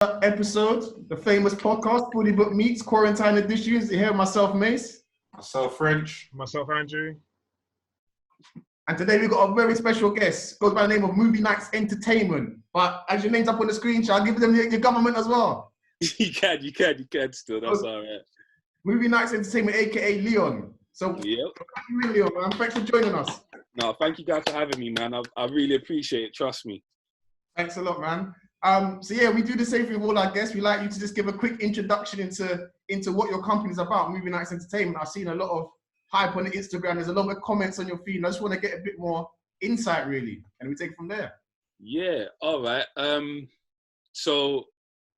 Episode, the famous podcast, Fully Booked Meets Quarantine Editions. You hear myself, Mace. Myself, French. Myself, Andrew. And today we've got a very special guest. Goes by the name of Movie Nights Entertainment. But as your name's up on the screen, shall I give them your government as well? You can still. That's all right. Movie Nights Entertainment, aka Leon. So, Yep. Thank you, Leon, man. Thanks for joining us. No, thank you guys for having me, man. I really appreciate it. Trust me. Thanks a lot, man. So yeah, we do the same thing with all our guests. We like you to just give a quick introduction into what your company's about, Movie Nights Entertainment. I've seen a lot of hype on the Instagram. There's a lot of comments on your feed. I just want to get a bit more insight, really, and we take it from there. Yeah. All right. So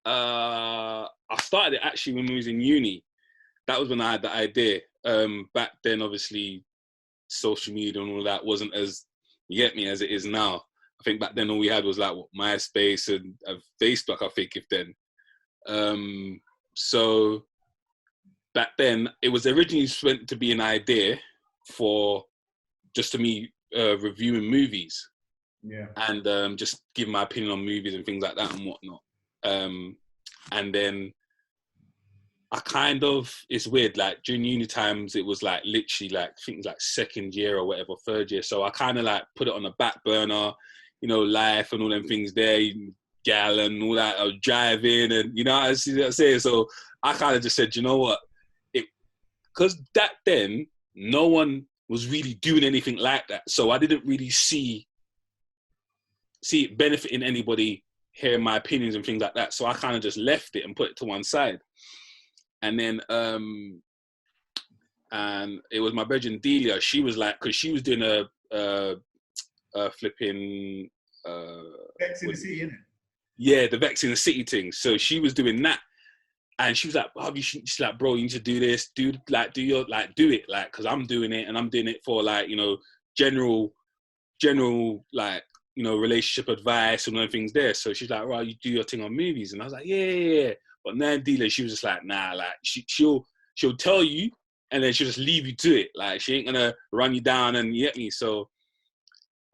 I started it actually when we was in uni. That was when I had the idea. Back then, obviously, social media and all that wasn't as, you get me, as it is now. I think back then all we had was like MySpace and Facebook, I think, if then. So back then, it was originally meant to be an idea for just to me reviewing movies. Yeah. And just giving my opinion on movies and things like that and whatnot. And then I kind of, it's weird, like during uni times, it was like literally like, I think it was like second year or whatever, third year. So I kind of like put it on the back burner, you know, life and all them things there, gal and all that, I was driving and, you know, I see what I'm saying. So I kind of just said, you know what, because back then, no one was really doing anything like that. So I didn't really see it benefiting anybody hearing my opinions and things like that. So I kind of just left it and put it to one side. And then, and it was my brethren Delia. She was like, because she was doing a flipping Vex in the City, innit? Yeah, the Vex in the City thing. So she was doing that, and she was like, "Oh, she's like, bro, you need to do this, do it, like, because I'm doing it, and I'm doing it for like, you know, general, like, you know, relationship advice and all things there." So she's like, "Right, you do your thing on movies," and I was like, "Yeah." But now Dealer, she was just like, "Nah, like she'll tell you, and then she'll just leave you to it. Like she ain't gonna run you down and you get me." So,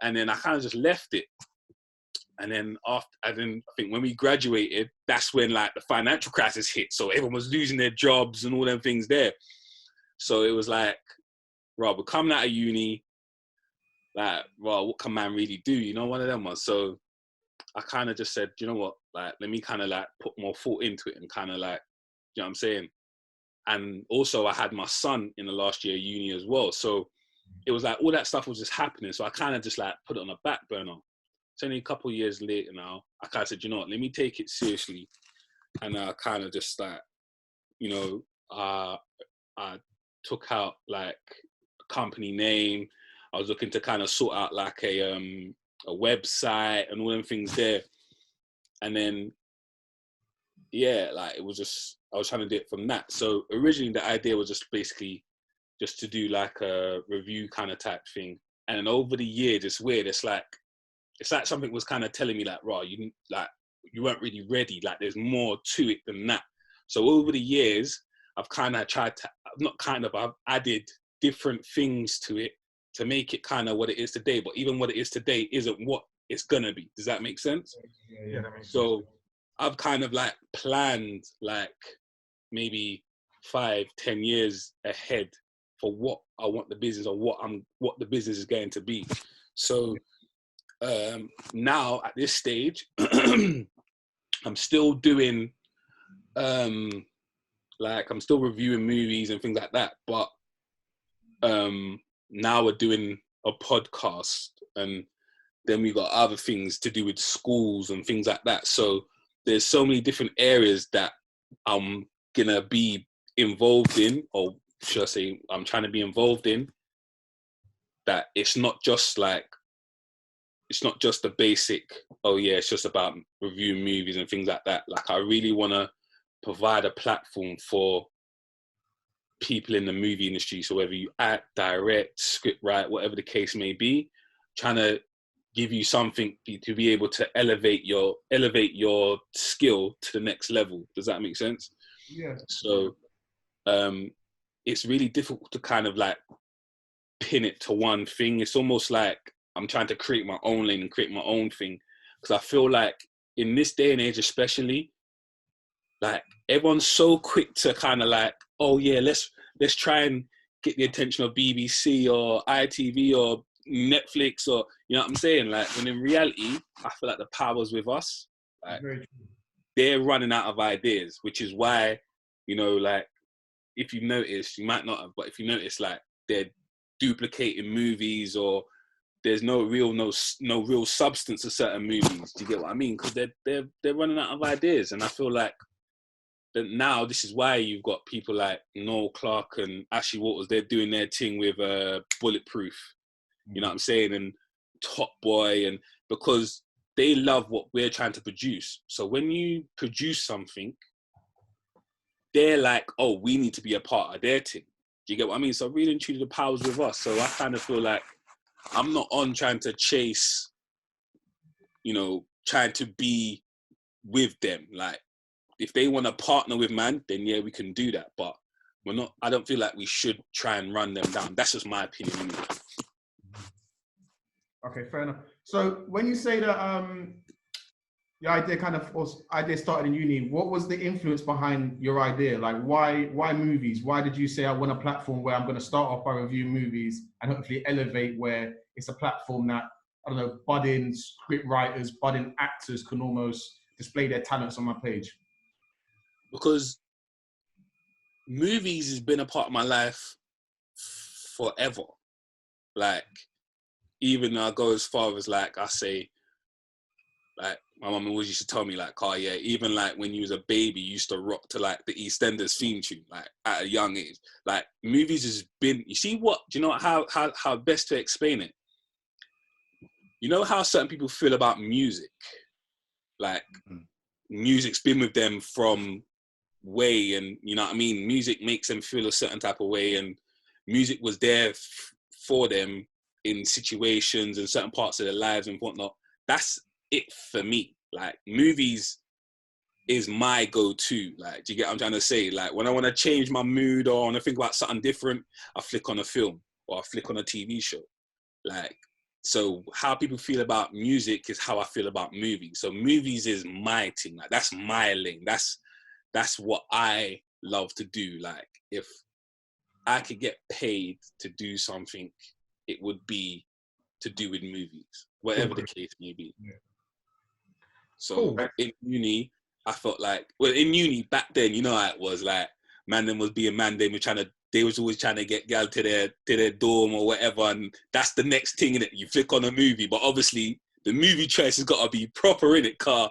and then I kind of just left it. And then I think when we graduated, that's when like the financial crisis hit. So everyone was losing their jobs and all them things there. So it was like, right, we're coming out of uni. Like, well, what can man really do? You know, one of them ones. So I kind of just said, you know what, like, let me kind of like put more thought into it and kind of like, you know what I'm saying? And also I had my son in the last year of uni as well. So it was like all that stuff was just happening. So I kind of just like put it on a back burner. It's only a couple of years later now, I kind of said, you know what, let me take it seriously. And I kind of just like, you know, I took out like a company name. I was looking to kind of sort out like a website and all them things there. And then, yeah, like it was just, I was trying to do it from that. So originally the idea was just basically just to do like a review kind of type thing. And then over the years, it's weird. It's like something was kind of telling me like, right, you weren't really ready. Like there's more to it than that. So over the years, I've kind of I've added different things to it to make it kind of what it is today. But even what it is today isn't what it's gonna be. Does that make sense? Yeah, that makes sense. So I've kind of like planned like maybe 5-10 years ahead for what I want the business or what the business is going to be. So now at this stage, I'm still doing like I'm still reviewing movies and things like that, but now we're doing a podcast, and then we got other things to do with schools and things like that. So there's so many different areas that I'm gonna be involved in, or should I say I'm trying to be involved in, that it's not just the basic, oh yeah, it's just about reviewing movies and things like that. Like I really want to provide a platform for people in the movie industry. So whether you act, direct, script write, whatever the case may be, trying to give you something to be able to elevate your skill to the next level. Does that make sense? Yeah. So it's really difficult to kind of like pin it to one thing. It's almost like I'm trying to create my own lane and create my own thing, because I feel like in this day and age especially, like everyone's so quick to kind of like, oh yeah, let's try and get the attention of BBC or ITV or Netflix, or you know what I'm saying? Like, when in reality, I feel like the power's with us. Like, they're running out of ideas, which is why, you know, like, if you notice, you might not have, but if you notice, like, they're duplicating movies, or there's no real substance to certain movies. Do you get what I mean? Because they're running out of ideas, and I feel like that now this is why you've got people like Noel Clarke and Ashley Waters. They're doing their thing with Bulletproof. You know what I'm saying? And Top Boy, and because they love what we're trying to produce. So when you produce something, they're like, oh, we need to be a part of their team. Do you get what I mean? So really and truly, the power's with us. So I kind of feel like I'm not on trying to chase, you know, trying to be with them. Like, if they want to partner with man, then yeah, we can do that. But we're not, I don't feel like we should try and run them down. That's just my opinion anyway. Okay, fair enough. So when you say that your idea started in uni, what was the influence behind your idea? Like, why movies? Why did you say I want a platform where I'm going to start off by reviewing movies and hopefully elevate, where it's a platform that, I don't know, budding script writers, budding actors can almost display their talents on my page? Because movies has been a part of my life forever. Like, even I go as far as, like, I say, like, my mum always used to tell me, like, oh yeah, even like when you was a baby, you used to rock to like the EastEnders theme tune, like at a young age. Like, movies has been, you see what, do you know how best to explain it? You know how certain people feel about music? Like, music's been with them from way, and you know what I mean? Music makes them feel a certain type of way, and music was there for them in situations and certain parts of their lives and whatnot. That's it for me. Like, movies is my go-to. Like, do you get what I'm trying to say? Like, when I want to change my mood or I want to think about something different, I flick on a film or I flick on a TV show. Like, so how people feel about music is how I feel about movies. So movies is my thing. Like, that's my lane. That's what I love to do. Like, if I could get paid to do something, it would be to do with movies, whatever the case may be. Yeah. So in uni, I felt like, well, in uni back then, you know how it was, like, man them was being man, they was always trying to get gal to their dorm or whatever, and that's the next thing in it. You flick on a movie, but obviously the movie choice has got to be proper in it, car.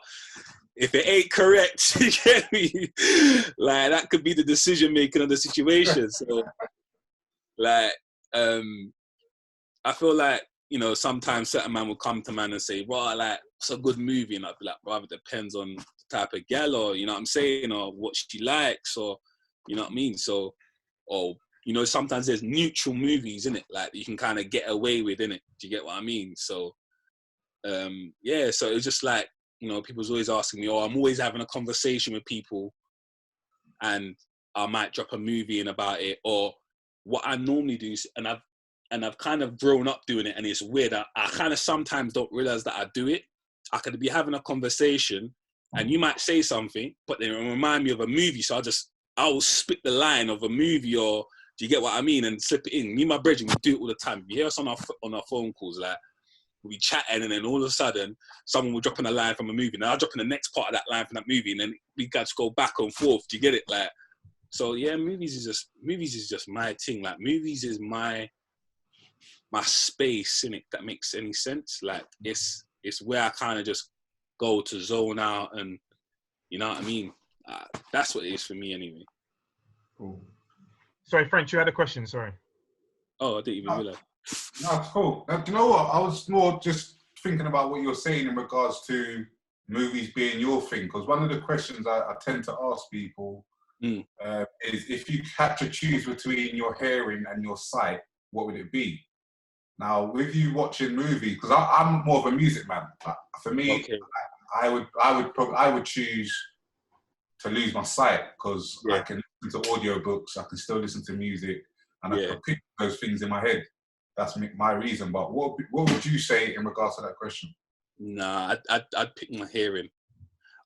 If it ain't correct, you get me? Like, that could be the decision making of the situation. So, like, I feel like, you know, sometimes certain man will come to man and say, well, like, it's a good movie. And I'd be like, well, it depends on the type of gal, or, you know what I'm saying, or what she likes, or, you know what I mean? So, or, you know, sometimes there's neutral movies, innit? Like, you can kind of get away with, innit? Do you get what I mean? So, yeah, so it's just like, you know, people's always asking me, I'm always having a conversation with people, and I might drop a movie in about it, or what I normally do, and I've kind of grown up doing it, and it's weird. I kind of sometimes don't realize that I do it. I could be having a conversation, and you might say something, but then it'll remind me of a movie. So I'll spit the line of a movie, or do you get what I mean? And slip it in. Me and my brethren, we do it all the time. You hear us on our phone calls, like, we'll be chatting, and then all of a sudden, someone will drop in a line from a movie, and I'll drop in the next part of that line from that movie, and then we got to go back and forth. Do you get it? Like, so yeah, movies is just my thing. Like, movies is my space, in it, that makes any sense. Like, it's where I kind of just go to zone out, and you know what I mean. That's what it is for me, anyway. Cool. Sorry, French, you had a question. Sorry. Oh, I didn't even realize. No, it's cool. Do you know what? I was more just thinking about what you're saying in regards to movies being your thing, because one of the questions I tend to ask people is, if you had to choose between your hearing and your sight, what would it be? Now, with you watching movies, because I'm more of a music man. For me, okay. I would choose to lose my sight, because I can listen to audiobooks, I can still listen to music, and I can pick those things in my head. That's my reason. But what would you say in regards to that question? Nah, I'd pick my hearing,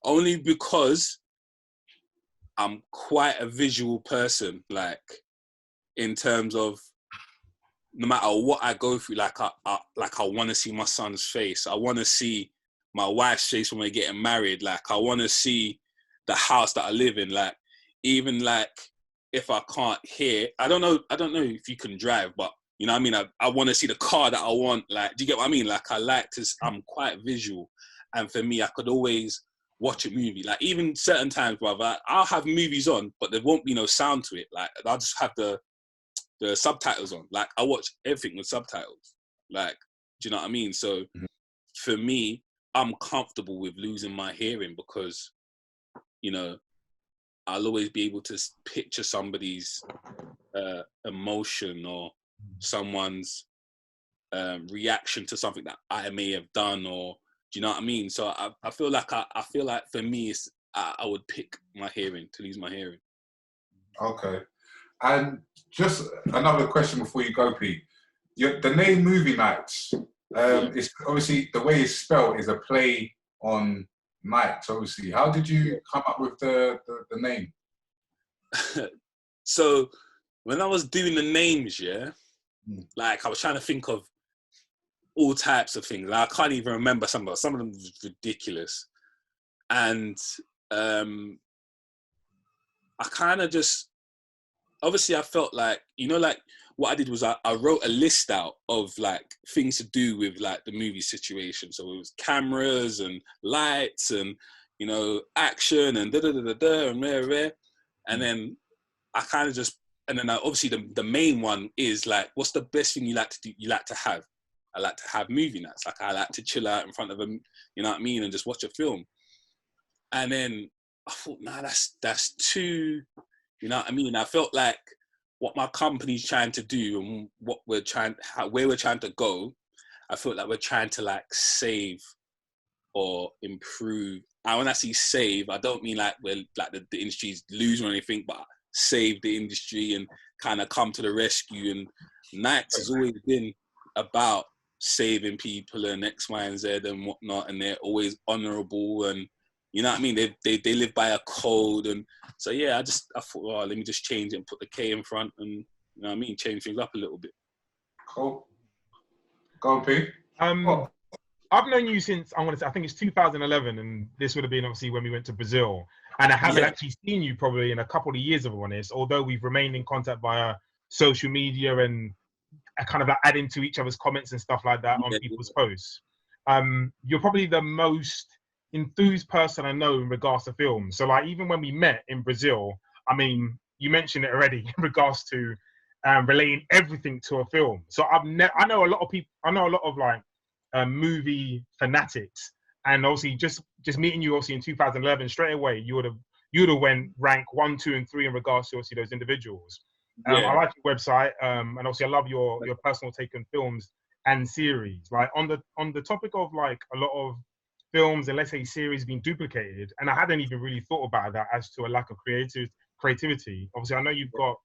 only because I'm quite a visual person, like in terms of no matter what I go through, like I want to see my son's face. I want to see my wife's face when we're getting married. Like I want to see the house that I live in. Like even like if I can't hear, I don't know if you can drive, but you know what I mean? I want to see the car that I want. Like, do you get what I mean? Like I'm quite visual. And for me, I could always watch a movie. Like even certain times, brother, I'll have movies on, but there won't be no sound to it. Like I'll just have the subtitles on. Like I watch everything with subtitles. Like, do you know what I mean? So for me, I'm comfortable with losing my hearing because, you know, I'll always be able to picture somebody's emotion or someone's reaction to something that I may have done, or do you know what I mean? So I feel like for me, I would pick my hearing, to lose my hearing. Okay. And just another question before you go, Pete. The name Movie Nights, it's obviously the way it's spelled is a play on nights, obviously. How did you come up with the name? So when I was doing the names, like I was trying to think of all types of things. Like, I can't even remember some of them was ridiculous. And I kind of just, obviously I felt like, you know, like what I did was I wrote a list out of like things to do with like the movie situation. So it was cameras and lights and, you know, action and da-da-da-da-da and rare. And then I kind of just, and then obviously the main one is like, what's the best thing you like to do, you like to have? I like to have movie nights. Like I like to chill out in front of them, you know what I mean? And just watch a film. And then I thought, nah, that's too, you know what I mean? I felt like what my company's trying to do and what where we're trying to go, I felt like we're trying to like save or improve. And when I say save, I don't mean like we're like the industry's losing or anything, but save the industry and kind of come to the rescue. And Nights has always been about saving people and X, Y, and Z and whatnot, and they're always honourable and you know what I mean? They live by a code, and so yeah, I thought, oh, let me just change it and put the K in front, and you know what I mean, change things up a little bit. Cool. Go on, Pete. I've known you since I think it's 2011, and this would have been obviously when we went to Brazil. And I haven't actually seen you probably in a couple of years, if I'm honest. Although we've remained in contact via social media and kind of like adding to each other's comments and stuff like that on people's posts. You're probably the most enthused person I know in regards to film. So like even when we met in Brazil, I mean, you mentioned it already in regards to relating everything to a film. So I know a lot of people. I know a lot of like movie fanatics, and obviously just meeting you obviously in 2011 straight away, you would have went rank 1, 2, and 3 in regards to obviously those individuals. I like your website, and obviously I love your personal take on films and series. Like on the topic of like a lot of films and let's say series being duplicated, and I hadn't even really thought about that as to a lack of creativity. Obviously, I know you've got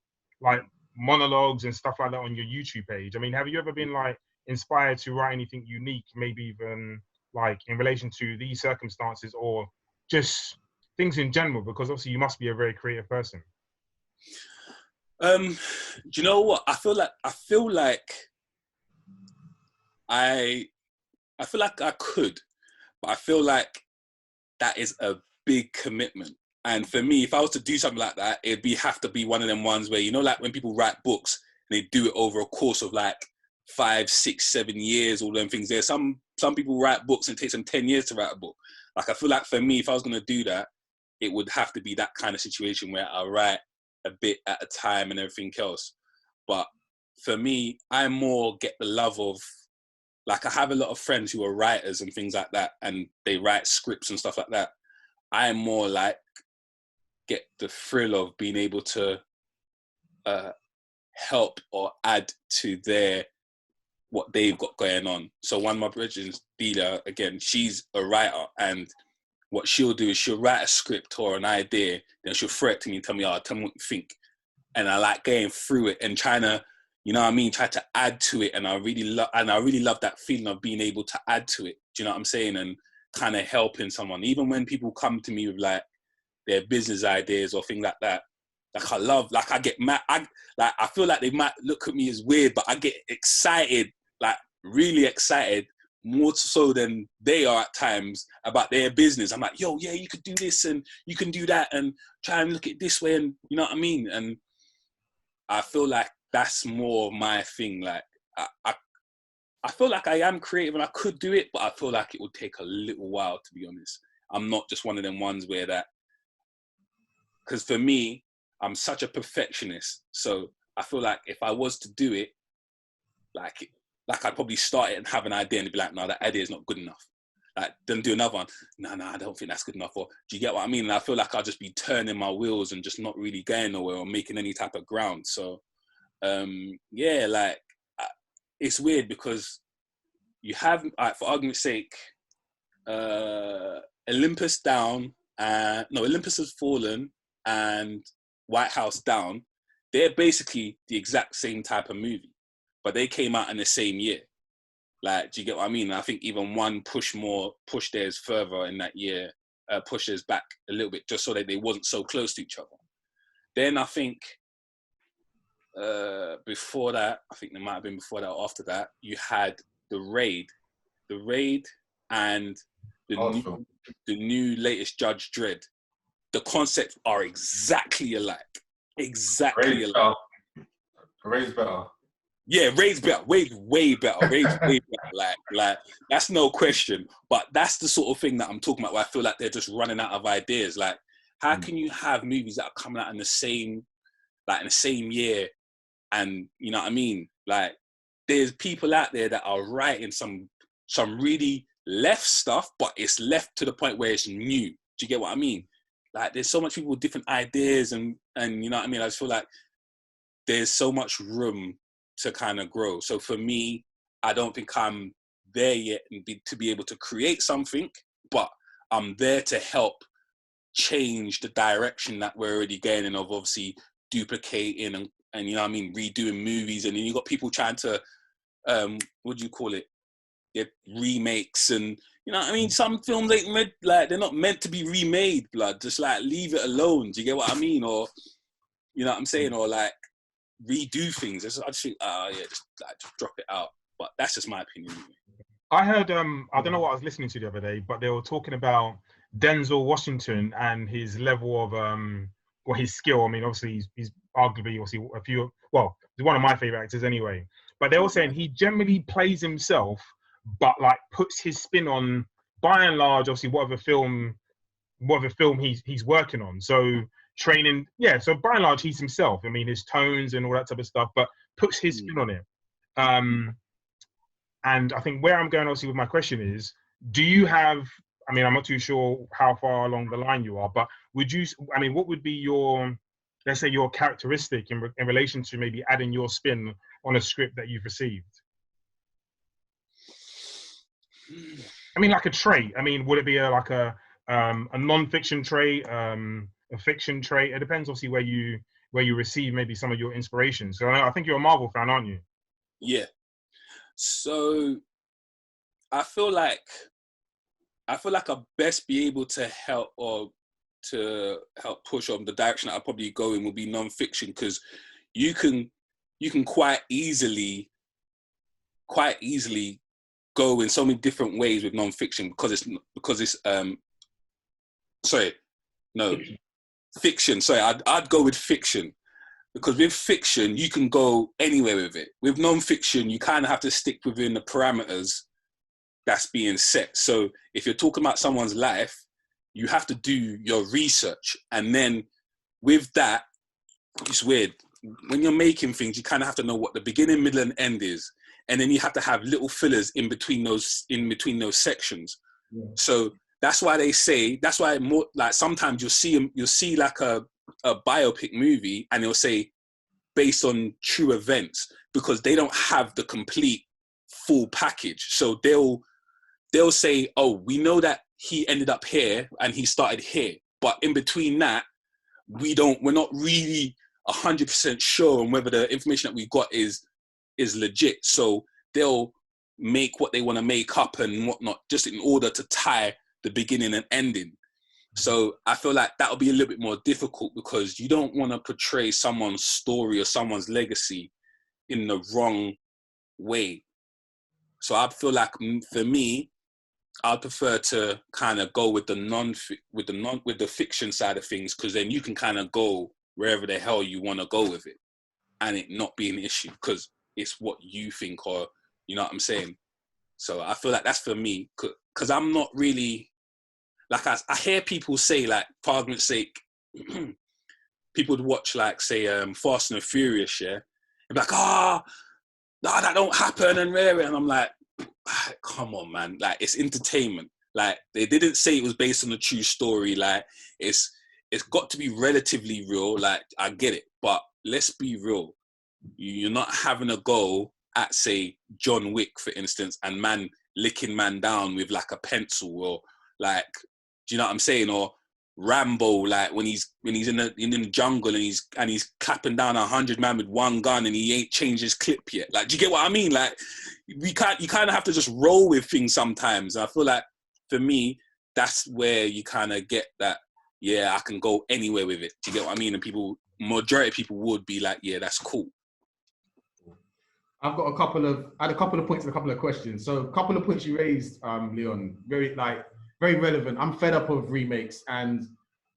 like monologues and stuff like that on your YouTube page. I mean, have you ever been like inspired to write anything unique, maybe even like in relation to these circumstances or just things in general? Because obviously you must be a very creative person. Do you know what? I feel like I could, but I feel like that is a big commitment. And for me, if I was to do something like that, have to be one of them ones where, you know, like when people write books and they do it over a course of like 5, 6, 7 years, all them things. There's some people write books and it takes them 10 years to write a book. Like I feel like for me, if I was going to do that, it would have to be that kind of situation where I write a bit at a time and everything else. But for me, I more get the love of, like I have a lot of friends who are writers and things like that, and they write scripts and stuff like that. I more like get the thrill of being able to help or add to what they've got going on. So one of my brothers, Dila, again, she's a writer, and what she'll do is she'll write a script or an idea, then she'll throw it to me and tell me what you think. And I like going through it and trying to, you know what I mean, try to add to it. And I really love that feeling of being able to add to it. Do you know what I'm saying? And kind of helping someone. Even when people come to me with like, their business ideas or things like that. Like I love, like I get mad. I feel like they might look at me as weird, but I get excited, like really excited, more so than they are at times about their business. I'm like, yo, yeah, you could do this and you can do that and try and look at it this way, and you know what I mean? And I feel like that's more my thing. Like I feel like I am creative and I could do it, but I feel like it would take a little while, to be honest. I'm not just one of them ones where that, because for me, I'm such a perfectionist. So I feel like if I was to do it, like I'd probably start it and have an idea and be like, no, that idea is not good enough. Like, then do another one. No, I don't think that's good enough. Or do you get what I mean? And I feel like I'll just be turning my wheels and just not really going nowhere or making any type of ground. So, yeah, like, it's weird because you have, for argument's sake, Olympus down, Olympus has fallen and White House down. They're basically the exact same type of movie, but they came out in the same year. Like, do you get what I mean? And I think even one pushed theirs further in that year, pushed theirs back a little bit, just so that they wasn't so close to each other. Then I think before that, I think there might have been before that or after that, you had The Raid and the new latest Judge Dredd. The concepts are exactly alike. Exactly alike. Raid's better. Yeah, Raid's better. Raid's way better. Raid's way better. Like that's no question. But that's the sort of thing that I'm talking about, where I feel like they're just running out of ideas. Like, how can you have movies that are coming out in the same year, and you know what I mean? Like, there's people out there that are writing some really left stuff, but it's left to the point where it's new. Do you get what I mean? Like, there's so much people with different ideas, and you know what I mean? I just feel like there's so much room to kind of grow. So for me, I don't think I'm there yet to be able to create something, but I'm there to help change the direction that we're already going in, of obviously duplicating and you know what I mean, redoing movies. And then you got people trying to, what do you call it? Get remakes, and you know what I mean? Some films ain't like, they're not meant to be remade, blood. Just like, leave it alone. Do you get what I mean? Or, you know what I'm saying? Or like, redo things. I just think, just drop it out. But that's just my opinion. I heard, I don't know what I was listening to the other day, but they were talking about Denzel Washington and his level of, or his skill. I mean, obviously he's arguably, he's one of my favorite actors anyway. But they were saying he generally plays himself, but like puts his spin on, by and large, obviously whatever film he's working on. So training, so by and large he's himself. I mean, his tones and all that type of stuff, but puts his spin on it. And I think where I'm going obviously with my question is, do you have, I mean, I'm not too sure how far along the line you are, but what would be your, let's say, your characteristic in relation to maybe adding your spin on a script that you've received? I mean, like a trait. I mean, would it be a non-fiction trait, a fiction trait? It depends, obviously, where you receive maybe some of your inspiration. So I think you're a Marvel fan, aren't you? Yeah. So I feel like I'll best be able to help push on the direction that I'll probably go in will be non-fiction, because you can quite easily go in so many different ways with non-fiction, because it's fiction. Sorry, I'd go with fiction, because with fiction you can go anywhere with it. With non-fiction, you kind of have to stick within the parameters that's being set. So if you're talking about someone's life, you have to do your research, and then with that, it's weird. When you're making things, you kind of have to know what the beginning, middle, and end is, and then you have to have little fillers in between those sections. Yeah. So that's why more like sometimes you'll see like a biopic movie, and they'll say based on true events, because they don't have the complete full package. So they'll say, oh, we know that he ended up here and he started here, but in between that, we're not really 100% sure on whether the information that we got is legit. So they'll make what they want to make up and whatnot, just in order to tie the beginning and ending. So I feel like that'll be a little bit more difficult because you don't want to portray someone's story or someone's legacy in the wrong way. So I feel like for me, I'd prefer to kind of go with the fiction side of things, because then you can kind of go wherever the hell you want to go with it, and it not be an issue because it's what you think, or you know what I'm saying. So I feel like that's for me, because I'm not really like I hear people say, like, for argument's sake, people would watch like say Fast and the Furious, yeah, and be like, no, that don't happen and rare it, and I'm like, come on, man, like, it's entertainment. Like, they didn't say it was based on a true story. Like, it's got to be relatively real. Like, I get it, but let's be real. You're not having a go at, say, John Wick, for instance, and man licking man down with like a pencil, or like, do you know what I'm saying? Or Rambo, like when he's in the jungle and he's clapping down 100 man with one gun and he ain't changed his clip yet. Like, do you get what I mean? Like, you kind of have to just roll with things sometimes. I feel like for me, that's where you kind of get that. Yeah, I can go anywhere with it. Do you get what I mean? And majority of people would be like, yeah, that's cool. I had a couple of points and a couple of questions. So a couple of points you raised, Leon, very relevant. I'm fed up of remakes, and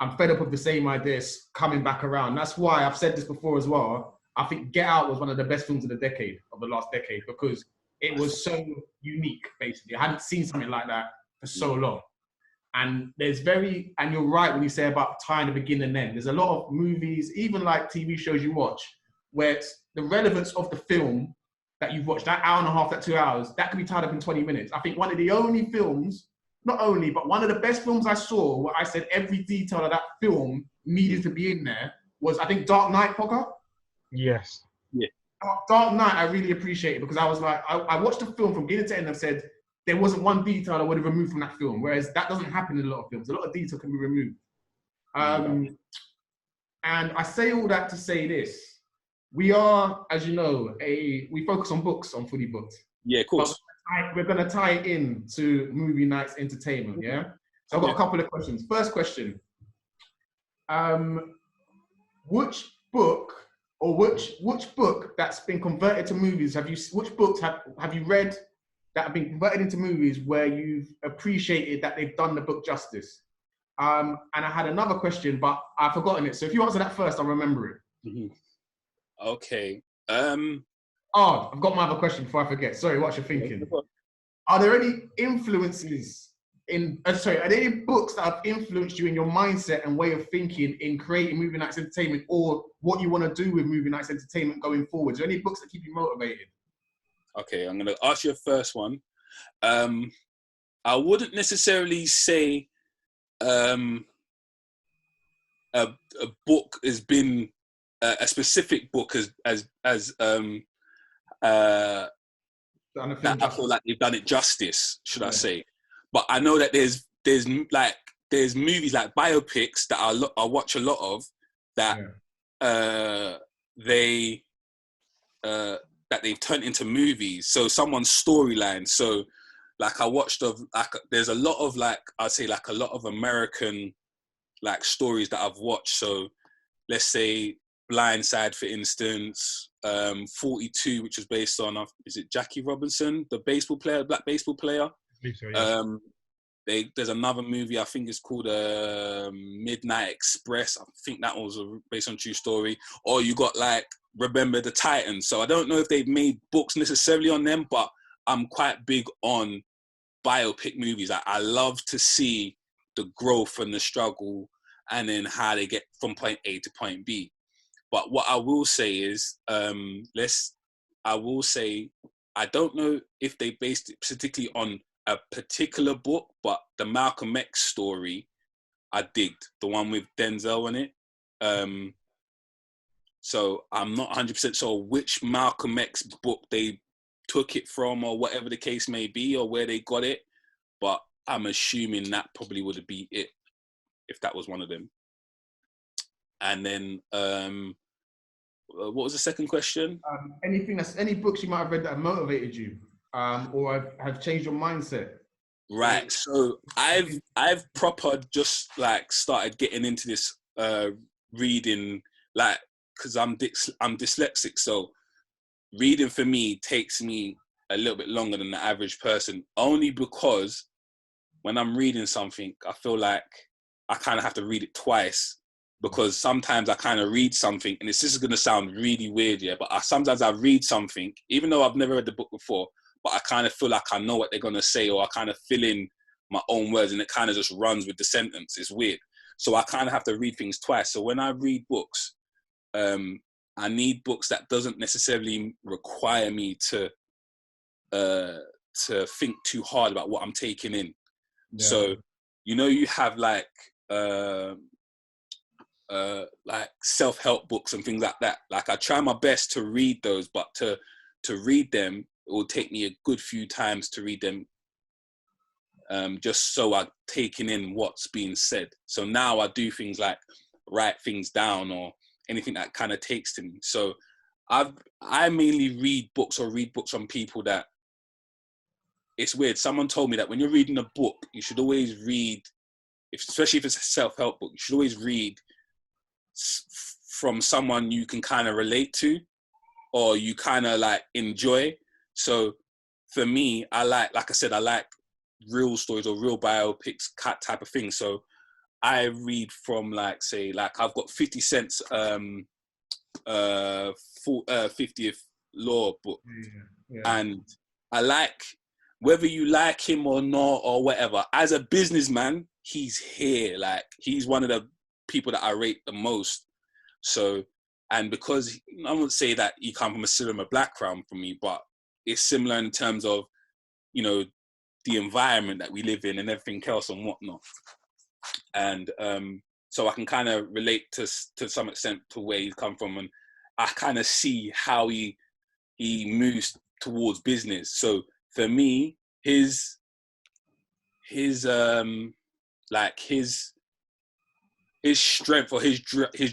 I'm fed up of the same ideas coming back around. That's why I've said this before as well. I think Get Out was one of the best films of the last decade, because it was so unique, basically. I hadn't seen something like that for so long. And and you're right when you say about tying the beginning and end. There's a lot of movies, even like TV shows you watch, where it's the relevance of the film that you've watched, that hour and a half, that 2 hours, that can be tied up in 20 minutes. I think one of the only films, not only, but one of the best films I saw where I said every detail of that film needed to be in there was, I think, Dark Knight, Poker. Yes. Yeah. Dark Knight, I really appreciate it, because I was like, I watched the film from beginning to end and said, there wasn't one detail I would have removed from that film, whereas that doesn't happen in a lot of films. A lot of detail can be removed. And I say all that to say this. We are, as you know, we focus on books on Fully Booked. Yeah, of course. But we're going to tie it in to movie nights entertainment, yeah? So I've got a couple of questions. First question. Which book that's been converted to movies, which books have you read that have been converted into movies where you've appreciated that they've done the book justice? And I had another question, but I've forgotten it. So if you answer that first, I'll remember it. Mm-hmm. Okay. I've got my other question before I forget. Sorry, what you're thinking. Are there any influences are there any books that have influenced you in your mindset and way of thinking in creating Movie Nights Entertainment, or what you want to do with Movie Nights Entertainment going forward? Is there any books that keep you motivated? Okay, I'm going to ask you a first one. I wouldn't necessarily say a book has been a specific book that I feel like they've done it justice, should I say? But I know that there's movies like biopics that I watch a lot of that that they've turned into movies. So someone's storyline. So like I watched there's a lot of I'd say a lot of American stories that I've watched. So let's say Blindside, for instance, 42, which was based on, is it Jackie Robinson, the black baseball player? So, yeah. There's another movie, I think it's called Midnight Express. I think that was based on a true story. Or you got Remember the Titans. So I don't know if they've made books necessarily on them, but I'm quite big on biopic movies. I love to see the growth and the struggle, and then how they get from point A to point B. But what I will say is, I don't know if they based it particularly on a particular book, but the Malcolm X story, I digged, the one with Denzel in it. So I'm not 100% sure which Malcolm X book they took it from, or whatever the case may be, or where they got it. But I'm assuming that probably would be it, if that was one of them. And then, what was the second question? Any books you might have read that have motivated you, or have changed your mindset? Right. So I've proper just like started getting into this reading, like, because I'm dyslexic, so reading for me takes me a little bit longer than the average person, only because when I'm reading something, I feel like I kind of have to read it twice, because sometimes I kind of read something, and this is going to sound really weird, yeah, but sometimes I read something, even though I've never read the book before, but I kind of feel like I know what they're going to say, or I kind of fill in my own words, and it kind of just runs with the sentence. It's weird. So I kind of have to read things twice. So when I read books, I need books that doesn't necessarily require me to think too hard about what I'm taking in. Yeah. So, you have like self-help books and things like that. Like, I try my best to read those, but to read them, it will take me a good few times to read them, just so I'm taking in what's being said. So now I do things like write things down or anything that kind of takes to me. So I mainly read books from people that, it's weird. Someone told me that when you're reading a book, you should always read, especially if it's a self-help book, you should always read from someone you can kind of relate to, or you kind of like enjoy. So for me, I like I said, I like real stories or real biopics type of thing. So I read from like, say, like I've got 50 Cent's 50th Law book. And I like, whether you like him or not or whatever, as a businessman, he's here. Like, he's one of the people that I rate the most. So, and because I won't say that he come from a similar background from me, but it's similar in terms of, the environment that we live in and everything else and whatnot. And so I can kind of relate to some extent to where he's come from, and I kind of see how he moves towards business. So for me, his strength or his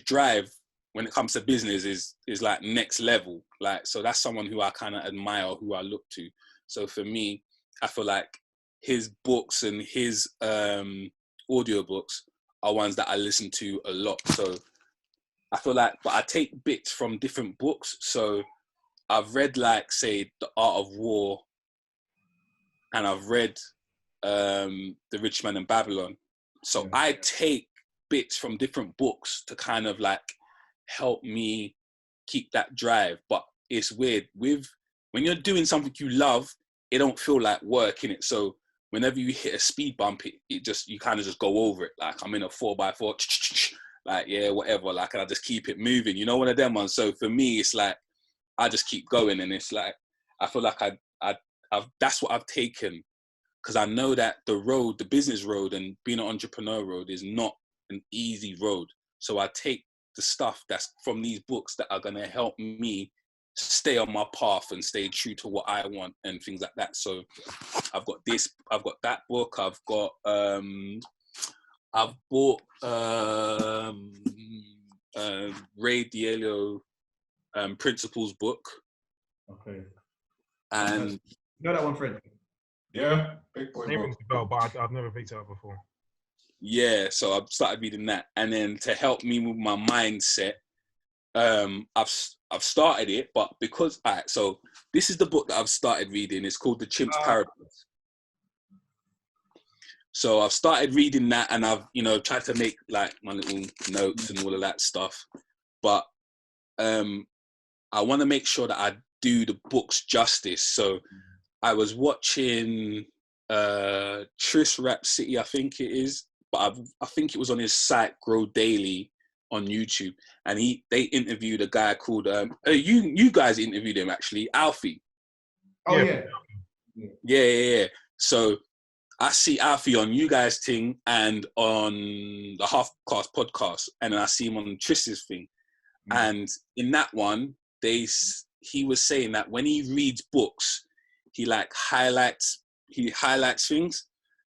drive when it comes to business is like next level. Like, so that's someone who I kind of admire, who I look to. So for me, I feel like his books and his audiobooks are ones that I listen to a lot. So I feel like, but I take bits from different books. So I've read, like, say, The Art of War, and I've read The Rich Man in Babylon. So I take bits from different books to kind of like help me keep that drive. But it's weird, when you're doing something you love, it don't feel like work in it. So whenever you hit a speed bump, you kind of just go over it. Like, I'm in a 4x4, like, yeah, whatever. Like, I just keep it moving. One of them ones. So for me, it's like, I just keep going, and it's like, I feel like I've that's what I've taken, because I know that the business road and being an entrepreneur road is not an easy road. So I take the stuff that's from these books that are going to help me stay on my path and stay true to what I want and things like that. So I've got that book. I've bought Ray Dalio Principles book. Okay. And you know that one, friend? Yeah, big boy Name book. rings a bell, but I've never picked it up before. Yeah, so I've started reading that, and then to help me with my mindset, I've started it, but because so this is the book that I've started reading. It's called The Chimp's Paradox. So I've started reading that, and I've tried to make like my little notes and all of that stuff, but I want to make sure that I do the books justice. So I was watching Tris Rap City, I think it is, but I think it was on his site Grow Daily on YouTube, and they interviewed a guy called you guys interviewed him actually, Alfie. Oh yeah. So I see Alfie on you guys' thing and on the Half Cast podcast, and then I see him on Tris's thing. And in that one, he was saying that when he reads books, he like highlights things.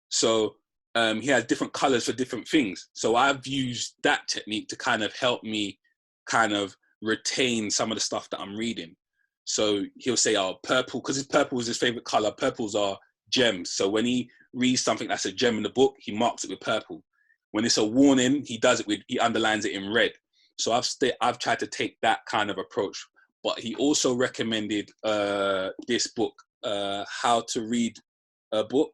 So he has different colors for different things. So I've used that technique to kind of help me kind of retain some of the stuff that I'm reading. So he'll say, purple, because purple is his favorite color. Purples are gems. So when he reads something that's a gem in the book, he marks it with purple. When it's a warning, he underlines it in red. So I've tried to take that kind of approach. But he also recommended this book, How to Read a Book.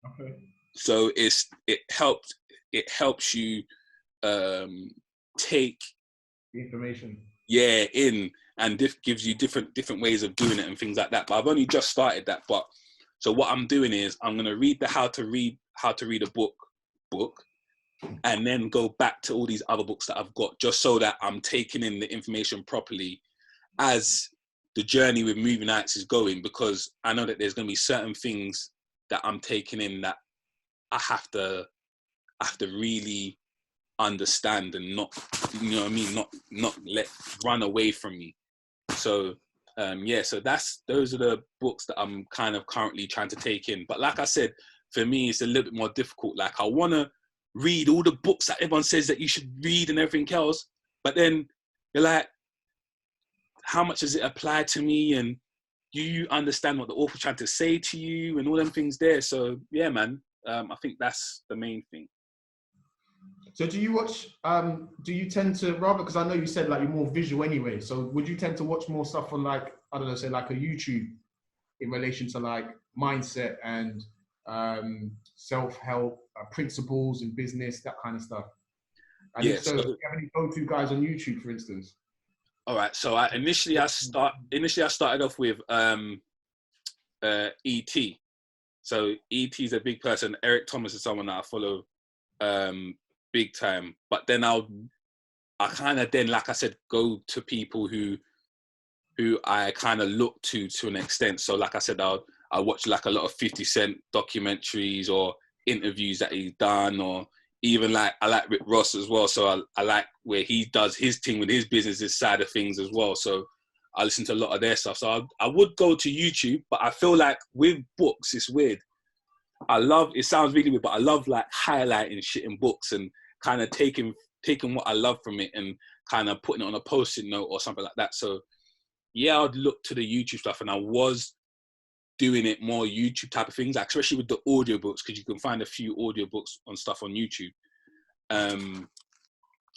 Okay. So it helps you take The information. Yeah, in and gives you different ways of doing it and things like that. But I've only just started that. But so what I'm doing is I'm gonna read the how to read a book, and then go back to all these other books that I've got, just so that I'm taking in the information properly as the journey with Movie Nights is going, because I know that there's gonna be certain things that I'm taking in that I have to really understand and not, you know what I mean, not let run away from me. So so those are the books that I'm kind of currently trying to take in. But like I said, for me it's a little bit more difficult. Like I want to read all the books that everyone says that you should read and everything else, but then you're like, how much does it apply to me, and do you understand what the author's trying to say to you, and all them things there. So yeah, man, I think that's the main thing. So do you watch, do you tend to rather, because I know you said like you're more visual anyway, so would you tend to watch more stuff on like, I don't know, say like a YouTube in relation to like mindset and self-help, principles in business, that kind of stuff? And Yeah, if so, do you have any go-to guys on YouTube, for instance? All right, so initially I started off with E.T. So E.T. is a big person. Eric Thomas is someone that I follow big time. But then I kind of then, like I said, go to people who I kind of look to an extent. So like I said, I watch like a lot of 50 Cent documentaries or interviews that he's done, or even like I like Rick Ross as well. So I like where he does his thing with his business side of things as well. So I listen to a lot of their stuff. So I would go to YouTube, but I feel like with books, it's weird. It sounds really weird, but I love like highlighting shit in books and kind of taking what I love from it and kind of putting it on a post-it note or something like that. So yeah, I'd look to the YouTube stuff, and I was doing it more YouTube type of things, like especially with the audiobooks, because you can find a few audiobooks on stuff on YouTube.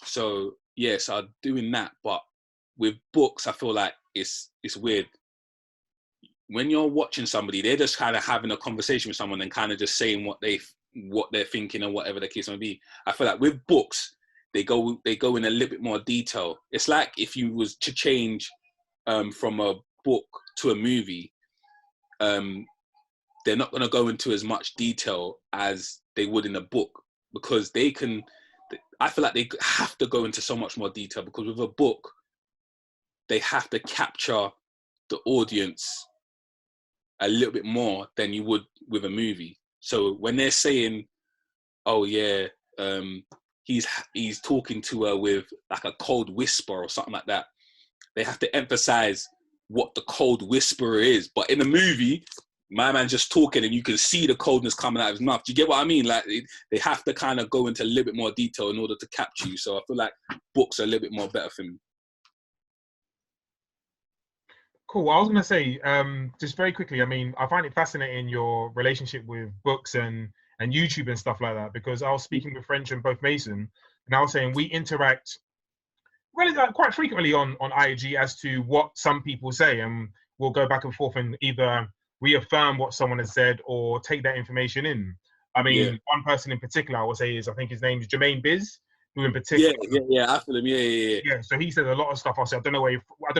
So yeah, so I'm doing that. But with books, I feel like it's weird. When you're watching somebody, they're just kind of having a conversation with someone and kind of just saying what they're thinking or whatever the case may be. I feel like with books, they go in a little bit more detail. It's like if you was to change from a book to a movie, they're not going to go into as much detail as they would in a book, because I feel like they have to go into so much more detail, because with a book, they have to capture the audience a little bit more than you would with a movie. So when they're saying, oh yeah, he's talking to her with like a cold whisper or something like that, they have to emphasize what the cold whisperer is. But in a movie, my man's just talking and you can see the coldness coming out of his mouth. Do you get what I mean? Like they have to kind of go into a little bit more detail in order to capture you. So I feel like books are a little bit more better for me. Cool. I was going to say, just very quickly, I mean, I find it fascinating your relationship with books and YouTube and stuff like that, because I was speaking with French and both Mason, and I was saying we interact really quite frequently on IG as to what some people say, and we'll go back and forth and either reaffirm what someone has said or take that information in. I mean, one person in particular I would say is, I think his name is Jermaine Biz, who in particular, I feel him, yeah. So he said a lot of stuff. I said, I don't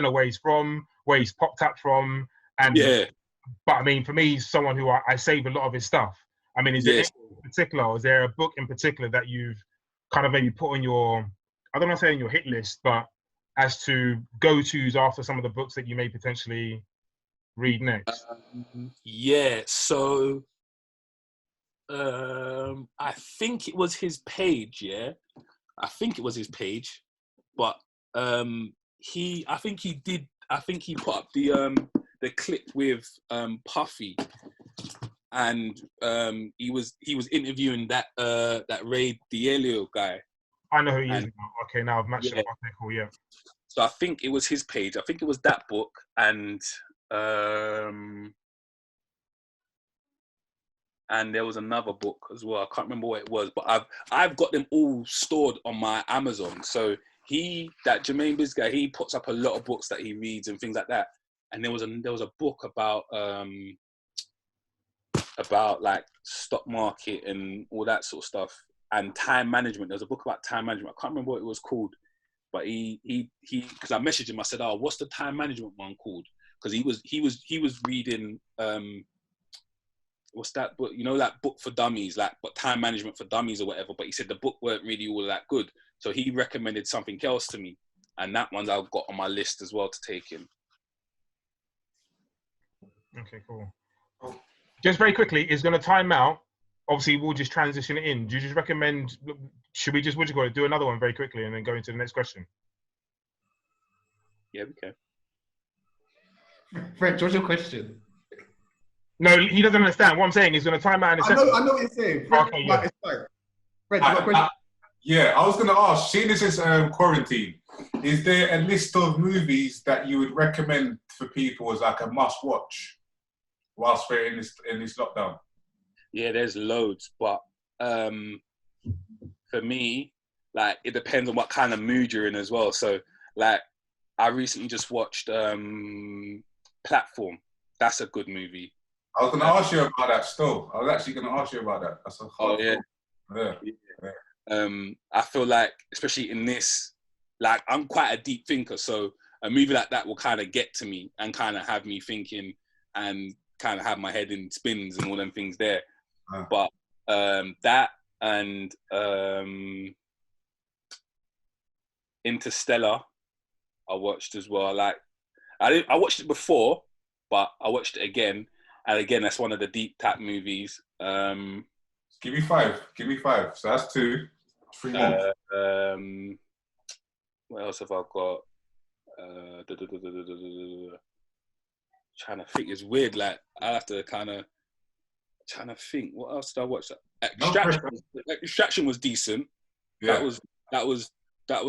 know where he's from, where he's popped up from, and but I mean, for me, he's someone who I save a lot of his stuff. I mean, is there anything in particular, or is there a book in particular that you've kind of maybe put on your, I don't want to say on your hit list, but as to go-tos after some of the books that you may potentially read next? So I think it was his page, I think it was his page, but I think he put up the clip with Puffy, and he was interviewing that Ray Dalio guy. I know who he is now. Okay, now I've matched it up. Okay, cool, yeah. So I think it was his page. I think it was that book, and and there was another book as well. I can't remember what it was, but I've got them all stored on my Amazon. So that Jermaine Biz guy, he puts up a lot of books that he reads and things like that. And there was a book about like stock market and all that sort of stuff and time management. There was a book about time management. I can't remember what it was called, but he because I messaged him. I said, "Oh, what's the time management one called?" Because he was reading what's that book? You know, that book for dummies, like but time management for dummies or whatever. But he said the book weren't really all that good, so he recommended something else to me, and that one I've got on my list as well to take in. Okay, cool. Just very quickly, it's going to time out. Obviously, we'll just transition it in. Do you just recommend? Should we just do another one very quickly and then go into the next question? Yeah, we can. French, what's your question? No, he doesn't understand. What I'm saying is going to time out in a second. I know what you're saying. French, Okay, yeah. it's fine. French, you got a question? Yeah, I was going to ask, seeing this is quarantine, is there a list of movies that you would recommend for people as like a must-watch whilst we're in this lockdown? Yeah, there's loads, but for me, like it depends on what kind of mood you're in as well. So, like, I recently just watched Platform. That's a good movie. I was going to ask you about that still. I was actually going to ask you about that. That's a hard film. Yeah. I feel like, especially in this, like I'm quite a deep thinker, so a movie like that will kind of get to me and kind of have me thinking and kind of have my head in spins and all them things there. But that and Interstellar, I watched as well. Like I watched it before, but I watched it again, and again that's one of the deep tap movies. Give me five. So that's 2, 3 more. What else have I got? Trying to think. It's weird. Like I have to kind of trying to think. What else did I watch? Extraction was decent. Yeah. That was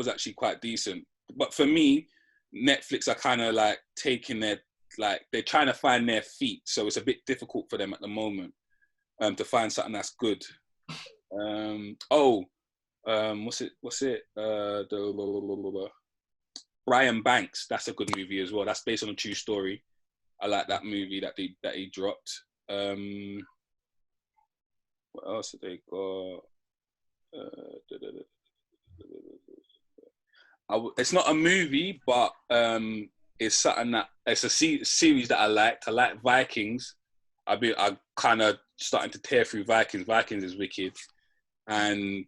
actually quite decent. But for me, Netflix are kind of like taking their they're trying to find their feet, so it's a bit difficult for them at the moment to find something that's good. What's it? Brian Banks. That's a good movie as well. That's based on a true story. I like that movie that he dropped. What else have they got? It's not a movie, but it's something that it's a series that I liked. I like Vikings. I kind of starting to tear through Vikings. Vikings is wicked. And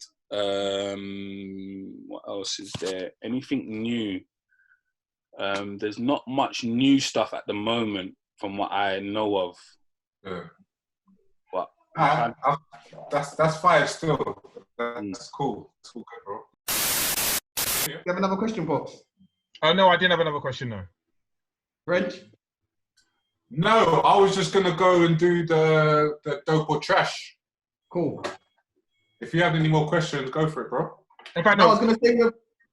what else is there? Anything new? There's not much new stuff at the moment from what I know of. Yeah. But that's fire still. That's cool. It's all good, bro. You have another question, Pops? Oh no, I didn't have another question though. French? No, I was just gonna go and do the dope or trash. Cool. If you have any more questions, go for it, bro. In fact, no. I was gonna say,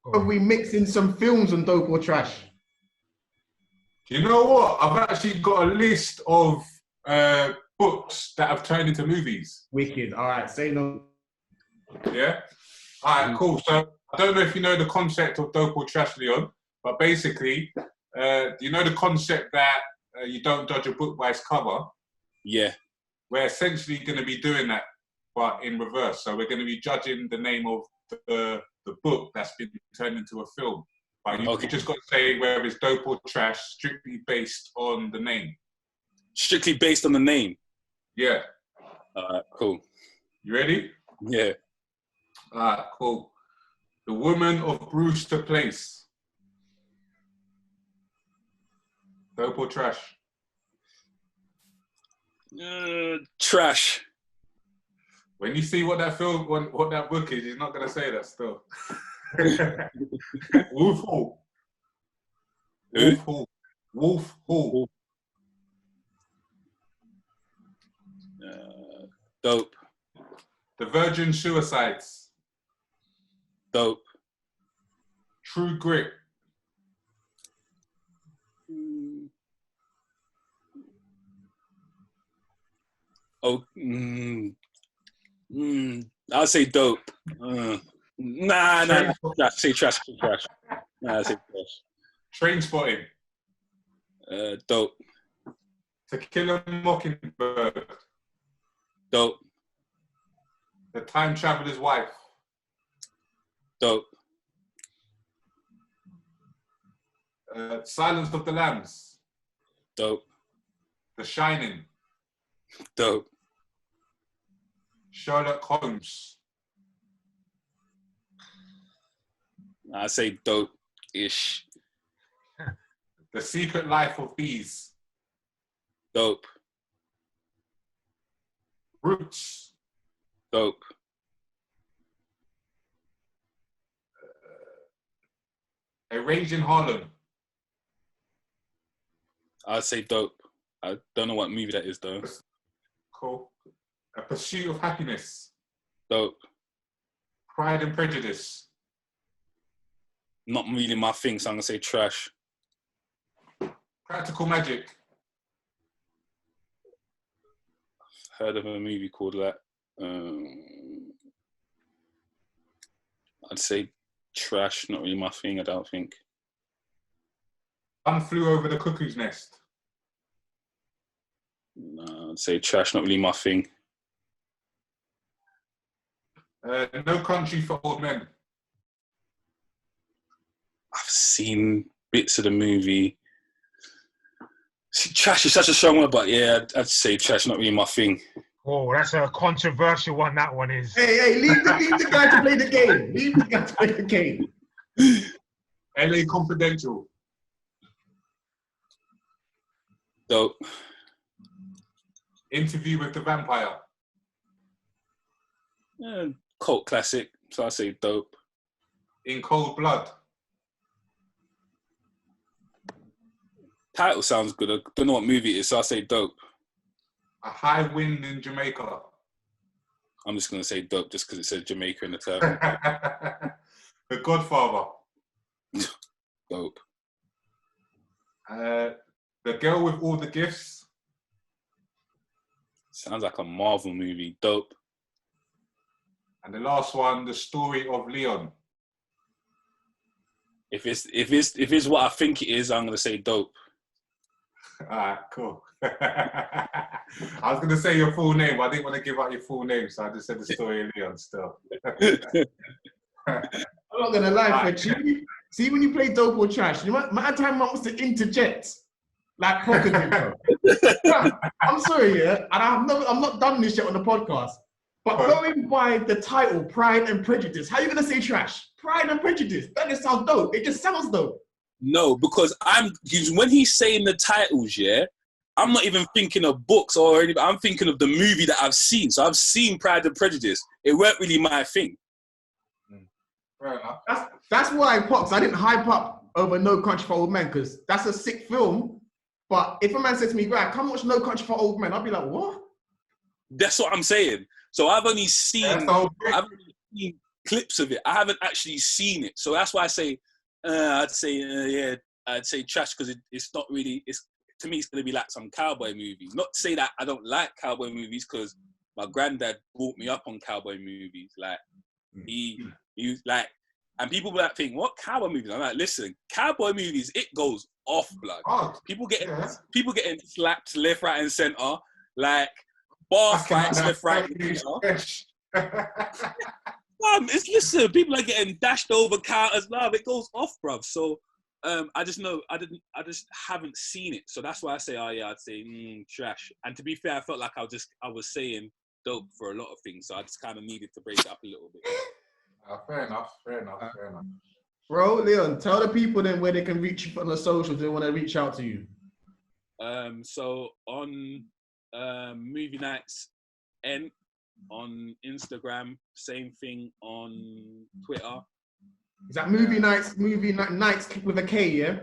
are we mixing some films on dope or trash? You know what? I've actually got a list of books that have turned into movies. Wicked. All right, say no. Yeah? All right, cool. So I don't know if you know the concept of dope or trash, Leon, but basically, you know the concept that you don't judge a book by its cover? Yeah. We're essentially going to be doing that, but in reverse. So we're going to be judging the name of the book that's been turned into a film. But you just got to say whether it's dope or trash, strictly based on the name. Strictly based on the name? Yeah. Cool. You ready? Yeah. Cool. The Woman of Brewster Place. Dope or trash? Trash. When you see what that film, what that book is, you're not going to say that still. Wolf Hall. Wolf Hall. Wolf Hall. Dope. The Virgin Suicides. Dope. True Grit. Oh, I'll say dope. Nah. Trash. Say trash. Nah, I say trash. Train Spotting. Dope. To Kill a Mockingbird. Dope. The Time Traveler's Wife. Dope. Silence of the Lambs. Dope. The Shining. Dope. Sherlock Holmes. I say dope-ish. The Secret Life of Bees. Dope. Roots. Dope. A Rage in Harlem. I'd say dope. I don't know what movie that is though. Cool. A Pursuit of Happiness. Dope. Pride and Prejudice. Not really my thing, so I'm gonna say trash. Practical Magic. Heard of a movie called that. I'd say trash, not really my thing, I don't think. One Flew Over the Cuckoo's Nest. No, I'd say trash, not really my thing. No Country for Old Men. I've seen bits of the movie. See, trash is such a strong word, but yeah, I'd say trash, not really my thing. Oh, that's a controversial one. That one is. Hey, leave the guy to play the game. Leave the guy to play the game. LA Confidential. Dope. Interview with the Vampire. Cult classic, so I say dope. In Cold Blood. Title sounds good. I don't know what movie it is, so I say dope. A High Wind in Jamaica. I'm just gonna say dope just because it says Jamaica in the title. The Godfather. Dope. The Girl with All the Gifts. Sounds like a Marvel movie. Dope. And the last one, The Story of Leon. If it's what I think it is, I'm gonna say dope. Alright, cool. I was going to say your full name, but I didn't want to give out your full name, so I just said The Story of Leon still. I'm not going to lie, Fred. See, when you play dope or trash, you know, my time wants to interject. Like Pocket did, bro. I'm sorry, yeah, and I'm not done this yet on the podcast. But going by the title, Pride and Prejudice, how are you going to say trash? Pride and Prejudice. That just sounds dope. It just sounds dope. No, because when he's saying the titles, yeah, I'm not even thinking of books or anything. I'm thinking of the movie that I've seen. So I've seen Pride and Prejudice. It weren't really my thing. Fair enough. That's why, Pops, I didn't hype up over No Country for Old Men, because that's a sick film. But if a man said to me, right, come watch No Country for Old Men, I'd be like, what? That's what I'm saying. So I've only seen clips of it. I haven't actually seen it. So that's why I say, I'd say trash, because it's not really, to me, it's going to be like some cowboy movie. Not to say that I don't like cowboy movies, because my granddad brought me up on cowboy movies. Like, he like, and people will like think, what cowboy movies? I'm like, listen, cowboy movies, it goes off, blood. Oh, people getting slapped left, right, and center, like bar fights left, right, and center. Listen, people are getting dashed over counters. Love, it goes off, bruv. So, I just haven't seen it. So that's why I say, I'd say trash. And to be fair, I felt like I was saying dope for a lot of things. So I just kind of needed to break it up a little bit. Fair enough. Bro, Leon, tell the people then where they can reach you on the socials if they want to reach out to you. So on Movie Nights N on Instagram, same thing on Twitter. Is that Movie Nights with a K, yeah?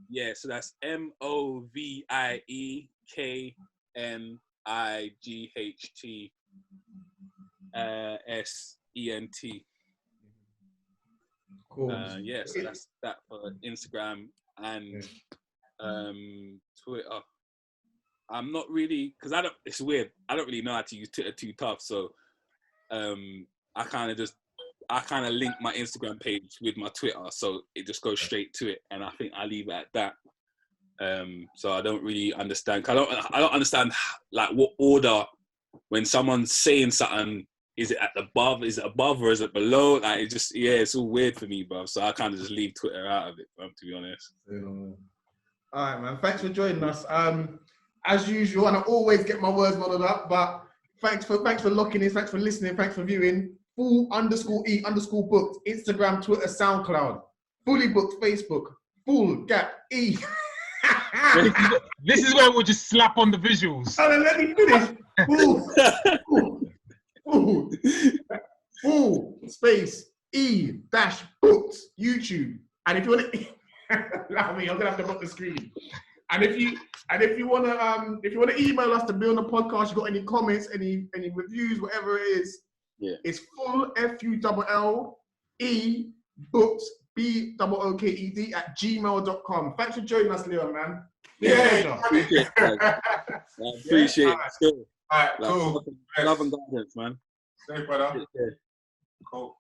Yeah, so that's MOVIEKNIGHTSENT. Cool. So that's that for Instagram and Twitter. I'm not really, because I don't. It's weird. I don't really know how to use Twitter too tough. So, I kind of link my Instagram page with my Twitter, so it just goes straight to it, and I think I leave it at that. So I don't really understand. I don't understand like what order when someone's saying something. Is it above? Is it above or is it below? Like it just it's all weird for me, bro. So I kind of just leave Twitter out of it, bro, to be honest. All right, man. Thanks for joining us. As usual, and I always get my words muddled up, but thanks for locking in, thanks for listening, thanks for viewing. Full_E_booked, Instagram, Twitter, SoundCloud. Fully booked, Facebook. Full gap E. This is where we'll just slap on the visuals. Oh, let me finish. Full space E-booked YouTube. And if you want to, allow me, I'm gonna have to put the screen. And if you wanna email us to be on the podcast, you got any comments, any reviews, whatever it is, it's full FULLE booked BOOKED @gmail.com. Thanks for joining us, Leon, man. Yeah. I appreciate it. Still. All right, cool. Love and guidance, man. Hey, brother. Cool.